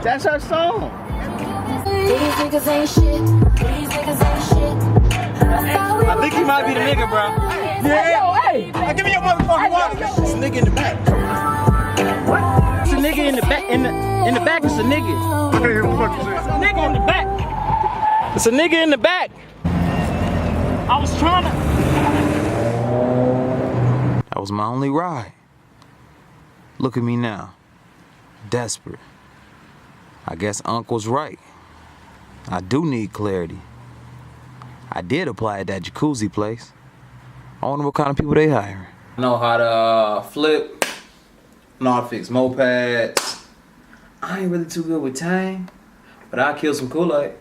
That's her song. These niggas ain't shit. These niggas ain't shit. I think he might be the nigga, bro. Yeah. Hey, give me your motherfucking wallet. It's a nigga in the back. What? It's a nigga in the back. In the back, it's a nigga. What the fuck you saying? It's a nigga in the back. It's a nigga in the back. I was trying to. That was my only ride. Look at me now. Desperate. I guess Uncle's right. I do need clarity. I did apply at that jacuzzi place. I wonder what kind of people they hiring. I know how to flip. I know how to fix mopeds. I ain't really too good with time, but I'll kill some Kool-Aid.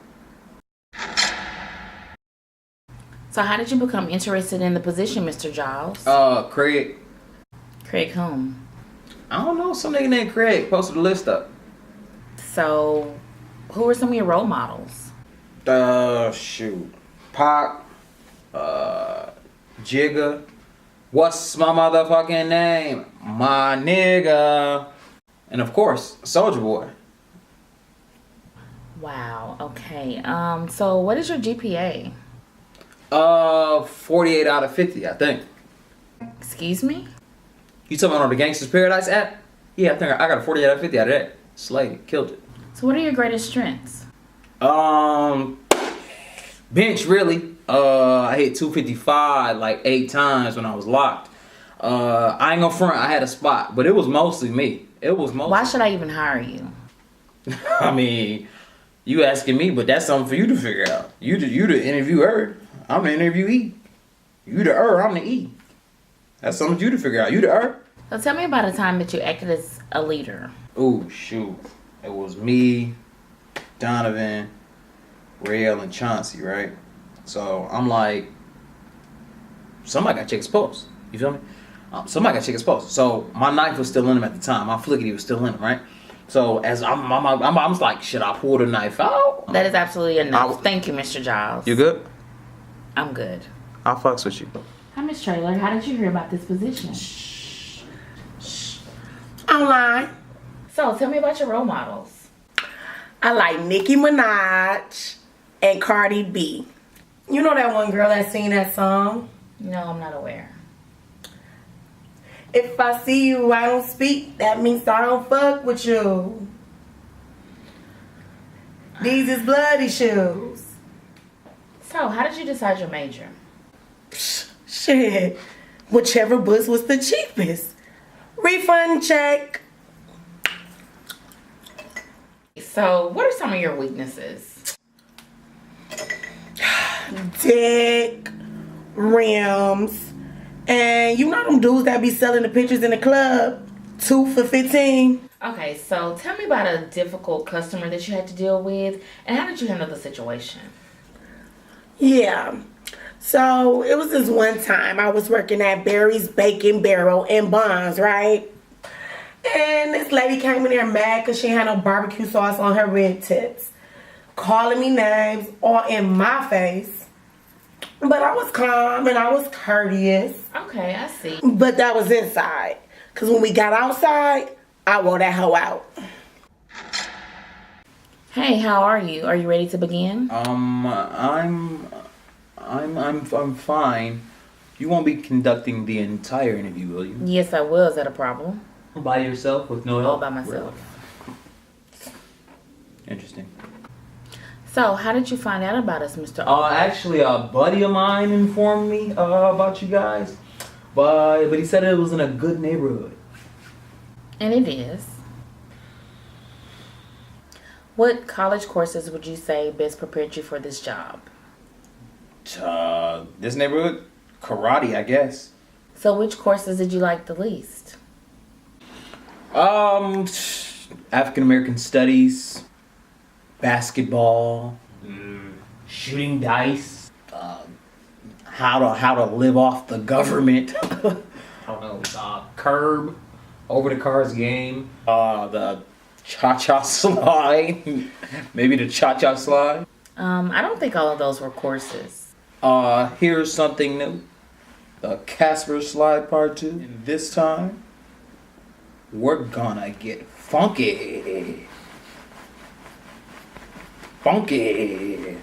So how did you become interested in the position, Mr. Giles? Craig. Craig whom? I don't know, some nigga named Craig posted the list up. So, who were some of your role models? Shoot. Pac, Jigga. What's my motherfucking name? My nigga. And of course, Soulja Boy. Wow, okay. So what is your GPA? 48 out of 50, I think. Excuse me? You talking about on the Gangsta's Paradise app? Yeah, I think I got a 48 out of 50 out of that. Slayed it, killed it. So what are your greatest strengths? Bench, really. I hit 255 like 8 times when I was locked. I ain't gonna front, I had a spot, but it was mostly me. It was mostly. Why should I even hire you? I mean, you asking me, but that's something for you to figure out. You the interviewer. I'm the interviewee. You the I'm the E. That's something for you to figure out. You the So tell me about a time that you acted as a leader. Ooh, shoot. It was me, Donovan, Rael, and Chauncey, right? So I'm like, somebody got to check his pulse. You feel me? Somebody got to check his pulse. So my knife was still in him at the time. My flickety was still in him, right? So as I'm like, should I pull the knife out? That is absolutely enough. Thank you, Mr. Giles. You good? I'm good. I'll fucks with you. Hi, Miss Trailer. How did you hear about this position? Online. So tell me about your role models. I like Nicki Minaj and Cardi B. You know that one girl that sing that song? No, I'm not aware. If I see you, I don't speak. That means I don't fuck with you. These is bloody shoes. So how did you decide your major? Shit. Whichever bus was the cheapest. Refund check. So what are some of your weaknesses? Dick, rims, and you know them dudes that be selling the pictures in the club, 2 for 15. Okay, so tell me about a difficult customer that you had to deal with, and how did you handle the situation? Yeah, so it was this one time I was working at Barry's Bacon Barrel in Bonds, right? And this lady came in there mad because she had no barbecue sauce on her rib tips, calling me names all in my face. But I was calm and I was courteous. Okay, I see. But that was inside. Because when we got outside, I wore that hoe out. Hey, how are you? Are you ready to begin? I'm fine. You won't be conducting the entire interview, will you? Yes, I will. Is that a problem? By yourself with no help? All by myself. Interesting. So, how did you find out about us, Mr. Actually, a buddy of mine informed me about you guys, but he said it was in a good neighborhood. And it is. What college courses would you say best prepared you for this job? This neighborhood? Karate, I guess. So, which courses did you like the least? African American Studies, basketball, shooting dice, how to live off the government. I don't know. Curb, over the cars game, the cha-cha slide, maybe the cha-cha slide. I don't think all of those were courses. Here's something new. The Casper slide part 2. And this time, we're gonna get funky. Funky.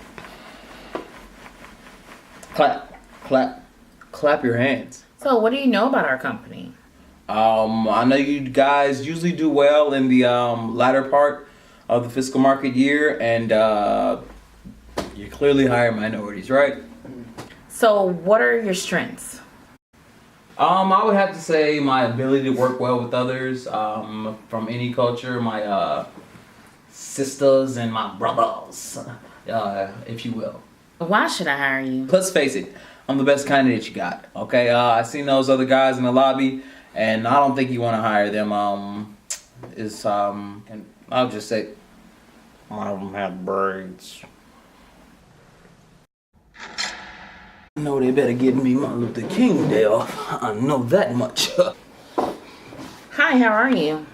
Clap your hands. So, what do you know about our company? I know you guys usually do well in the latter part of the fiscal market year, and you clearly hire minorities, right? So, what are your strengths? I would have to say my ability to work well with others, from any culture, my sisters and my brothers, if you will. Why should I hire you? Let's face it, I'm the best candidate you got. Okay, I seen those other guys in the lobby, and I don't think you want to hire them. And I'll just say, one of them had braids. I know they better get me Martin Luther King Day off. I know that much. Hi, how are you?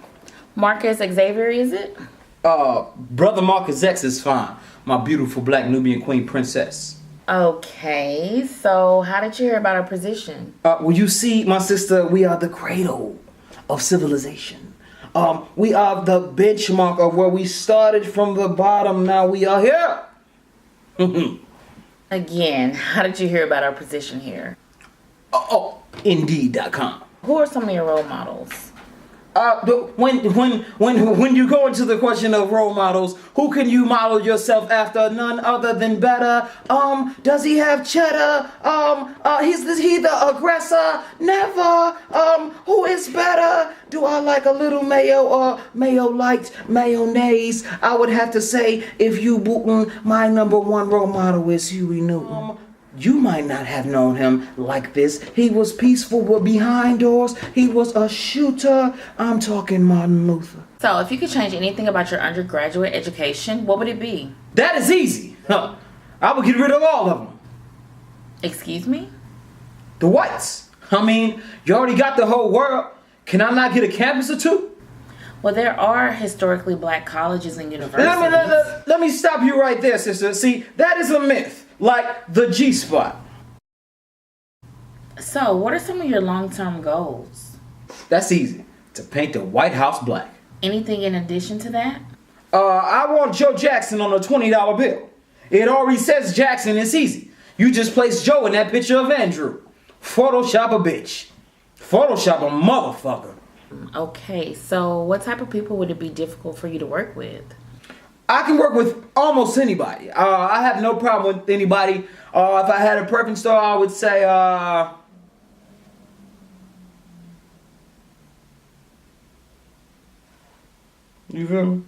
Marcus Xavier, is it? Brother Marcus X is fine. My beautiful black Nubian queen princess. Okay, so how did you hear about our position? Well, you see, my sister, we are the cradle of civilization. We are the benchmark of where we started from the bottom. Now we are here. Again, how did you hear about our position here? Indeed.com. Who are some of your role models? When you go into the question of role models, who can you model yourself after? None other than better. Does he have cheddar? Is he the aggressor? Never. Who is better? Do I like a little mayo or mayo light mayonnaise? I would have to say, if you bootin', my number one role model is Huey Newton. You might not have known him like this. He was peaceful, but behind doors, he was a shooter. I'm talking Martin Luther. So, if you could change anything about your undergraduate education, what would it be? That is easy. I would get rid of all of them. Excuse me? The whites. I mean, you already got the whole world. Can I not get a campus or two? Well, there are historically black colleges and universities. Let me stop you right there, sister. See, that is a myth. Like the G-spot. So, what are some of your long-term goals? That's easy. To paint the White House black. Anything in addition to that? I want Joe Jackson on a $20 bill. It already says Jackson. It's easy. You just place Joe in that picture of Andrew. Photoshop a bitch. Photoshop a motherfucker. Okay, so what type of people would it be difficult for you to work with? I can work with almost anybody. I have no problem with anybody. If I had a preference though, I would say, you feel me?